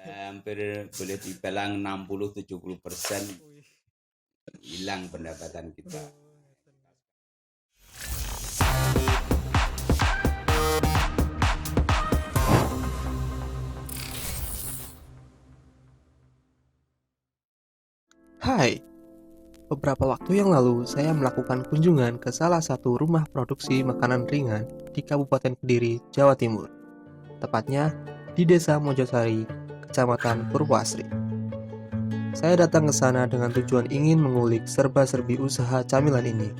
Hampir boleh dibilang 60-70% Wih. hilang pendapatan kita. Oh, Hai, beberapa waktu yang lalu saya melakukan kunjungan ke salah satu rumah produksi makanan ringan di Kabupaten Kediri, Jawa Timur. Tepatnya di Desa Mojosari, Kecamatan Purwoasri. Saya datang ke sana dengan tujuan ingin mengulik serba-serbi usaha camilan ini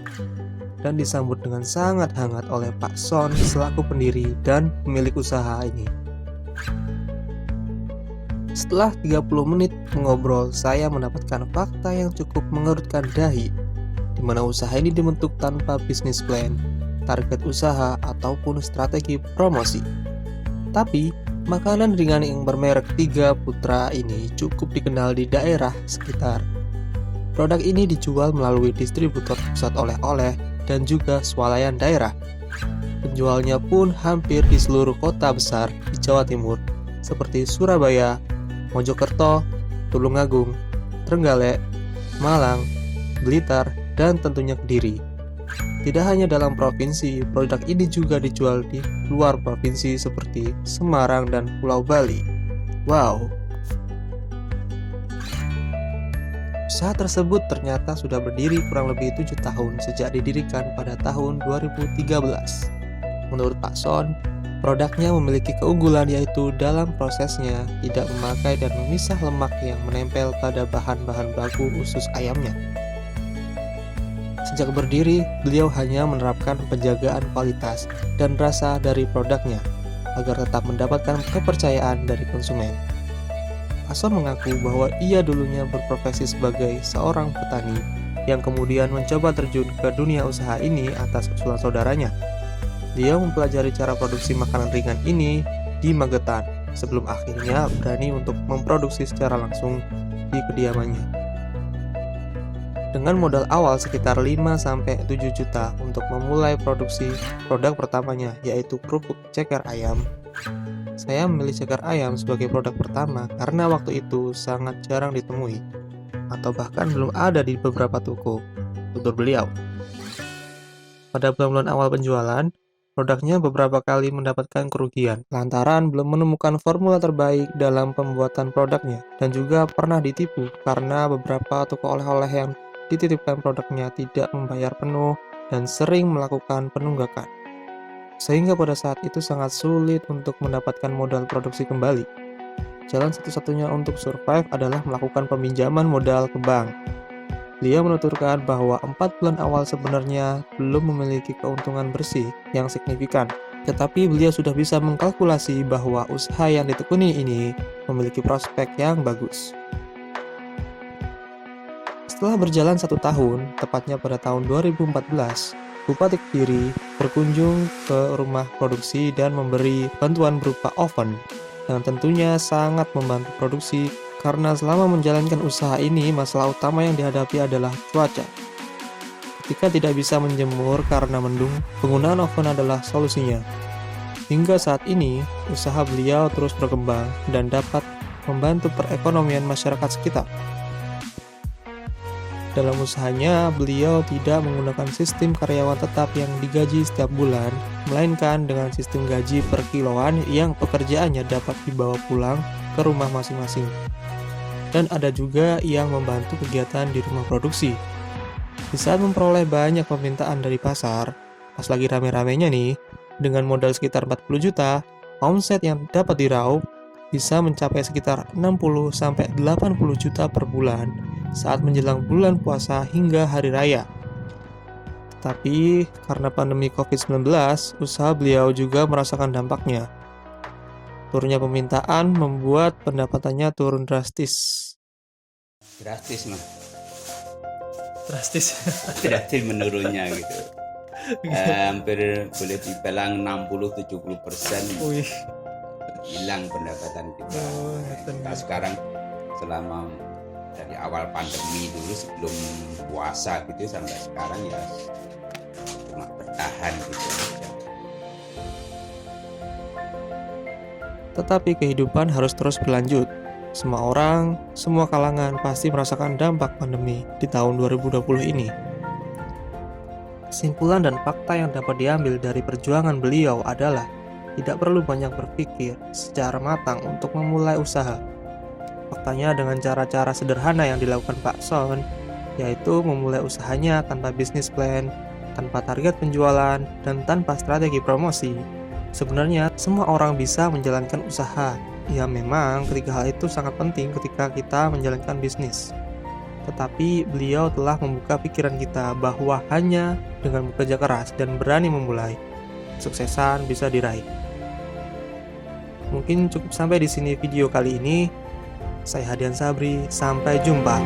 dan disambut dengan sangat hangat oleh Pak Son selaku pendiri dan pemilik usaha ini. Setelah 30 menit mengobrol, saya mendapatkan fakta yang cukup mengerutkan dahi, di mana usaha ini dibentuk tanpa bisnis plan, target usaha, ataupun strategi promosi. Tapi, makanan ringan yang bermerek Tiga Putra ini cukup dikenal di daerah sekitar. Produk ini dijual melalui distributor pusat oleh-oleh dan juga swalayan daerah. Penjualnya pun hampir di seluruh kota besar di Jawa Timur, seperti Surabaya, Mojokerto, Tulungagung, Trenggalek, Malang, Blitar, dan tentunya Kediri. Tidak hanya dalam provinsi, produk ini juga dijual di luar provinsi seperti Semarang dan Pulau Bali. Wow! Usaha tersebut ternyata sudah berdiri kurang lebih 7 tahun sejak didirikan pada tahun 2013. Menurut Pak Son, produknya memiliki keunggulan yaitu dalam prosesnya tidak memakai dan memisah lemak yang menempel pada bahan-bahan baku usus ayamnya. Sejak berdiri, beliau hanya menerapkan penjagaan kualitas dan rasa dari produknya agar tetap mendapatkan kepercayaan dari konsumen. Pak Son mengaku bahwa ia dulunya berprofesi sebagai seorang petani yang kemudian mencoba terjun ke dunia usaha ini atas usulan saudaranya. Dia mempelajari cara produksi makanan ringan ini di Magetan sebelum akhirnya berani untuk memproduksi secara langsung di kediamannya. Dengan modal awal sekitar 5-7 juta untuk memulai produksi produk pertamanya yaitu kerupuk ceker ayam. Saya memilih ceker ayam sebagai produk pertama karena waktu itu sangat jarang ditemui atau bahkan belum ada di beberapa toko, tutur beliau. Pada bulan-bulan awal penjualan, produknya beberapa kali mendapatkan kerugian lantaran belum menemukan formula terbaik dalam pembuatan produknya dan juga pernah ditipu karena beberapa toko oleh-oleh yang dititipkan produknya tidak membayar penuh dan sering melakukan penunggakan. Sehingga pada saat itu sangat sulit untuk mendapatkan modal produksi kembali. Jalan satu-satunya untuk survive adalah melakukan peminjaman modal ke bank. Beliau menuturkan bahwa 4 bulan awal sebenarnya belum memiliki keuntungan bersih yang signifikan, tetapi beliau sudah bisa mengkalkulasi bahwa usaha yang ditekuni ini memiliki prospek yang bagus. Setelah berjalan 1 tahun, tepatnya pada tahun 2014, Bupati Kediri berkunjung ke rumah produksi dan memberi bantuan berupa oven yang tentunya sangat membantu produksi karena selama menjalankan usaha ini masalah utama yang dihadapi adalah cuaca. Ketika tidak bisa menjemur karena mendung, penggunaan oven adalah solusinya. Hingga saat ini, usaha beliau terus berkembang dan dapat membantu perekonomian masyarakat sekitar. Dalam usahanya, beliau tidak menggunakan sistem karyawan tetap yang digaji setiap bulan, melainkan dengan sistem gaji per kiloan yang pekerjaannya dapat dibawa pulang ke rumah masing-masing. Dan ada juga yang membantu kegiatan di rumah produksi. Di saat memperoleh banyak permintaan dari pasar, pas lagi rame-ramenya nih, dengan modal sekitar 40 juta, omset yang dapat diraup bisa mencapai sekitar 60-80 juta per bulan saat menjelang bulan puasa hingga hari raya. Tetapi karena pandemi COVID-19, usaha beliau juga merasakan dampaknya. Turunnya permintaan membuat pendapatannya turun drastis. Drastis mah, drastis. drastis menurunnya gitu. Hampir boleh dibilang 60-70% Wih. hilang pendapatan kita. Oh, Kita sekarang selama dari awal pandemi dulu sebelum puasa gitu sampai sekarang ya cuma bertahan gitu aja. Tetapi kehidupan harus terus berlanjut. Semua orang, semua kalangan pasti merasakan dampak pandemi di tahun 2020 ini. Kesimpulan dan fakta yang dapat diambil dari perjuangan beliau adalah tidak perlu banyak berpikir secara matang untuk memulai usaha. Faktanya dengan cara-cara sederhana yang dilakukan Pak Son, yaitu memulai usahanya tanpa bisnis plan, tanpa target penjualan, dan tanpa strategi promosi. Sebenarnya semua orang bisa menjalankan usaha. Ya memang ketiga hal itu sangat penting ketika kita menjalankan bisnis. Tetapi beliau telah membuka pikiran kita bahwa hanya dengan bekerja keras dan berani memulai, kesuksesan bisa diraih. Mungkin cukup sampai di sini video kali ini. Saya Hadian Sabri, sampai jumpa.